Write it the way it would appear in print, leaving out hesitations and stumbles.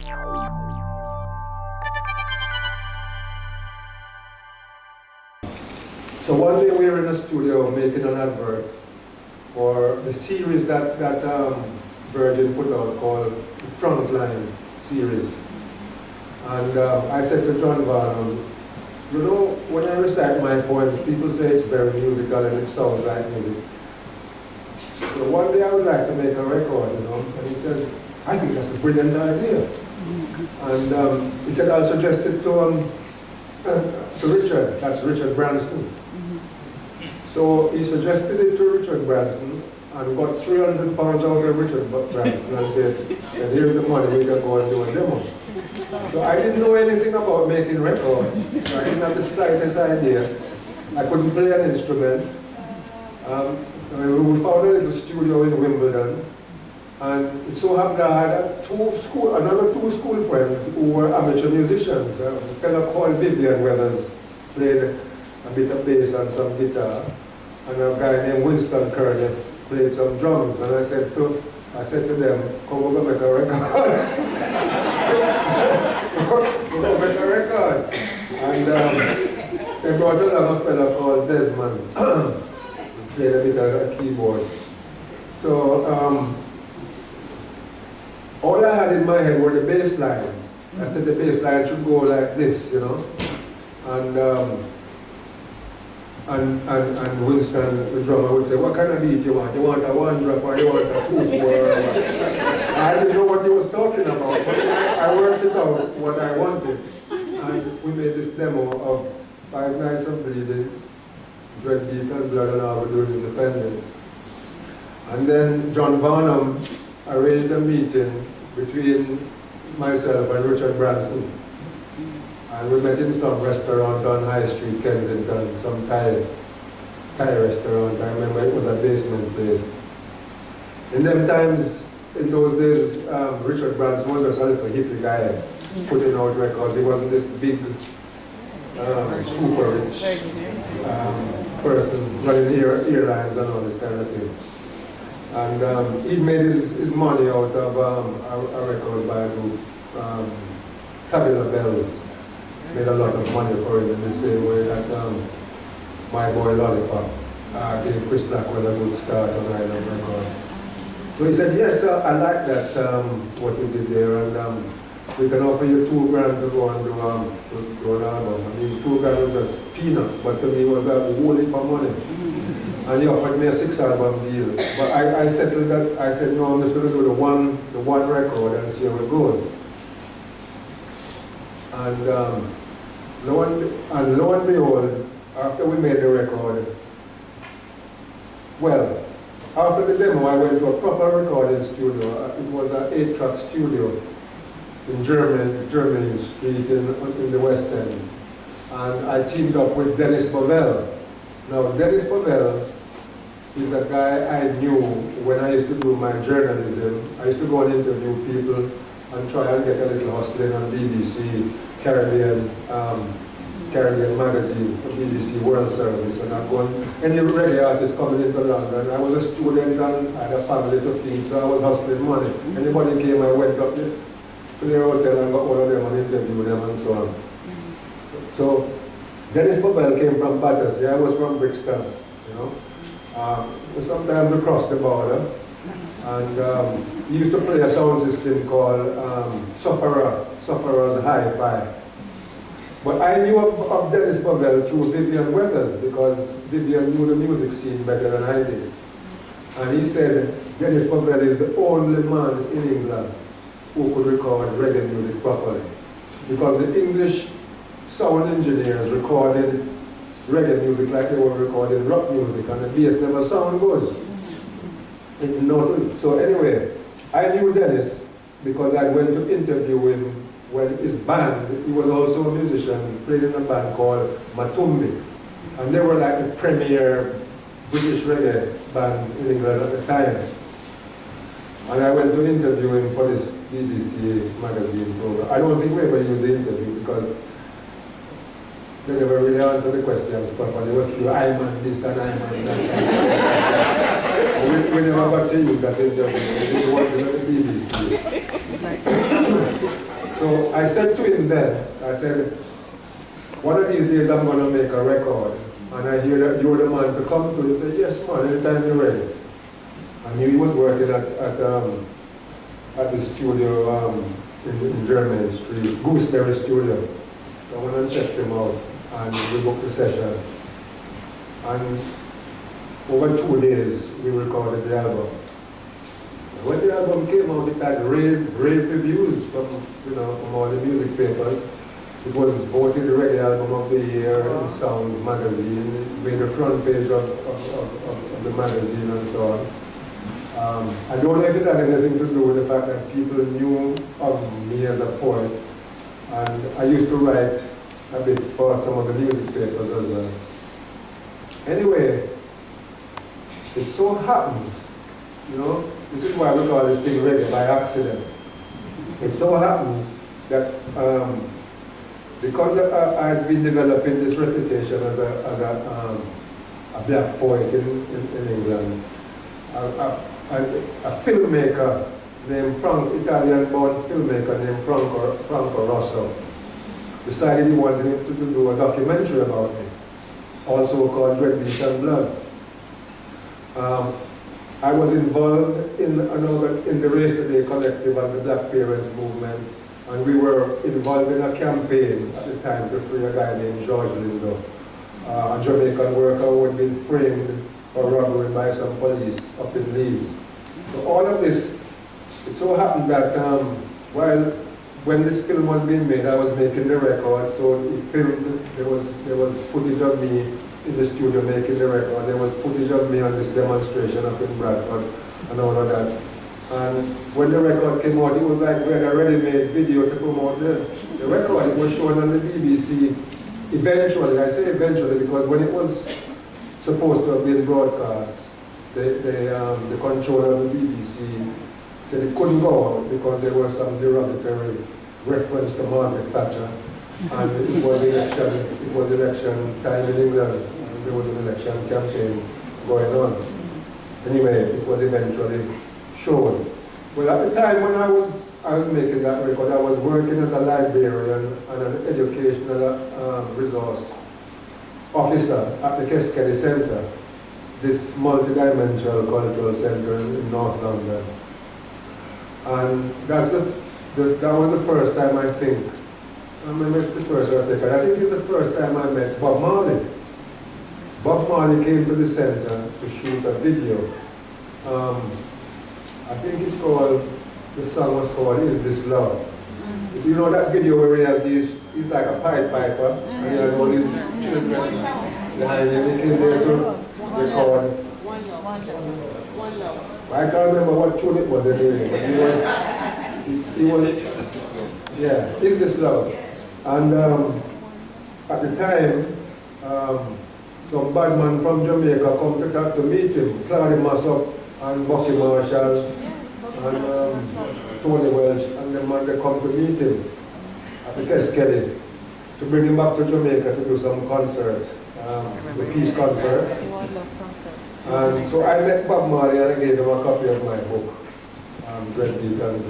So one day we were in the studio making an advert for the series that Virgin put out called the Frontline series. And I said to John Varnum, you know, when I recite my poems, people say it's very musical and it sounds like music. So one day I would like to make a record, you know, and he said, I think that's a brilliant idea. And he said, I'll suggest it to Richard, that's Richard Branson. So he suggested it to Richard Branson and got £300 out of Richard Branson and said, here's the money, we can go and do a demo. So I didn't know anything about making records. So I didn't have the slightest idea. I couldn't play an instrument. We found a little studio in Wimbledon, and it so happened I had another two school friends who were amateur musicians. A fellow called Vivian Weathers played a bit of bass and some guitar, and a guy named Winston Kearney played some drums. And I said to them, come over and make a record. Come over and make a record. And they brought along a fellow called Desmond. Played a bit of a keyboard. So all I had in my head were the bass lines. I said the bass line should go like this, you know. And Winston, the drummer, would say, what kind of beat you want? You want a one drop or you want a two? I didn't know what he was talking about, but I worked it out, what I wanted. And we made this demo of 5 Nights of Bleeding, Dread Beat and Blood and All Doing Independent. And then John Varnum arranged a meeting between myself and Richard Branson. And we met in some restaurant on High Street, Kensington, some Thai restaurant. I remember it was a basement place. In them times, in those days, Richard Branson was just a little hippie guy putting out records. He wasn't this big, super rich person running airlines and all this kind of thing. And he made his money out of a record by a group, Tabula Bells. Made a lot of money for it in the same way that My Boy Lollipop gave Chris Blackwell a good start on Island Record. So he said, yes, sir, I like that, what you did there, and we can offer you $2,000 to go and do an album. I mean, $2,000 was just peanuts, but to me it was a whole heap of money. And he offered me a 6-album deal. But I settled that, I said, no, I'm just going to do the one record and see how it goes. And lo and behold, after we made the record, well, after the demo, I went to a proper recording studio. It was an 8-track studio in Germany Street in the West End. And I teamed up with Dennis Bovell. Now, Dennis Bovell is a guy I knew when I used to do my journalism. I used to go and interview people and try and get a little hustling on BBC, Caribbean magazine, BBC World Service, and I'm going, any reggae artist coming into London. I was a student and I had a family to feed, so I was hustling money. Anybody came, I went up to their hotel and got all of them and interviewed them and so on. So Dennis Bobel came from Battersea, I was from Brixton, you know. Sometimes we crossed the border, and he used to play a sound system called Sufferer's Hi-Fi. But I knew of Dennis Bovell through Vivian Weathers, because Vivian knew the music scene better than I did. And he said Dennis Bovell is the only man in England who could record reggae music properly. Because the English sound engineers recorded reggae music like they were recording rock music, and the bass never sounded good. So anyway, I knew Dennis because I went to interview him when his band, he was also a musician, played in a band called Matumbi. And they were like the premier British reggae band in England at the time. And I went to interview him for this BBC magazine program. I don't think we ever used the interview because they never really answered the questions properly. It was through I'm on this and I'm on that. we never got to use that interview. We worked at the BBC. So I said to him then, I said, one of these days I'm going to make a record. And I hear that you're the man to come to. He said, yes man, anytime you're ready. I knew he was working at the studio in German Street, Gooseberry Studio. So I went and checked him out and we booked the session. And over 2 days we recorded the album. When the album came out, it had rave reviews from all the music papers. It was voted the Reggae Album of the Year in Sounds magazine. It made the front page of the magazine and so on. I don't know if it had anything to do with the fact that people knew of me as a poet. And I used to write a bit for some of the music papers as well. Anyway, it so happens, this is why we call this thing reggae, by accident. It so happens that because I've been developing this reputation as a black poet in England, a filmmaker named Italian-born filmmaker named Franco Rosso, decided he wanted to do a documentary about me, also called Reggae and Blood. I was involved in the Race Today Collective and the Black Parents Movement, and we were involved in a campaign at the time to free a guy named George Lindo, a Jamaican worker who had been framed for robbery by some police up in Leeds. So all of this, it so happened that when this film was being made, I was making the record, so it filmed, there was footage of me in the studio making the record. There was footage of me on this demonstration up in Bradford and all of that. And when the record came out, it was like we had a ready-made video to promote the record. It was shown on the BBC eventually. I say eventually because when it was supposed to have been broadcast, the controller of the BBC said it couldn't go out because there was some derogatory reference to Margaret Thatcher. And it was election time in England. And there was an election campaign going on. Anyway, it was eventually shown. Well, at the time when I was making that record, I was working as a librarian and an educational resource officer at the Keskedy Centre, this multi-dimensional cultural centre in North London. And that was the first time I think. I remember it's the first or second. I think it's the first time I met Bob Marley. Bob Marley came to the centre to shoot a video. I think it's called, the song was called Is This Love? Mm-hmm. You know that video where he has he's like a Pied Piper, and he has all these children behind him. He came there to record. One Love. I can't remember what tune it was anyway, but he was, Is This Love? And at the time, some bad man from Jamaica come to meet him, Claude Massop and Bucky Marshall and Tony Welsh, and the man they come to meet him at the Keskedy to bring him back to Jamaica to do some concert, the peace concert. And so I met Bob Marley and I gave him a copy of my book, Reggae and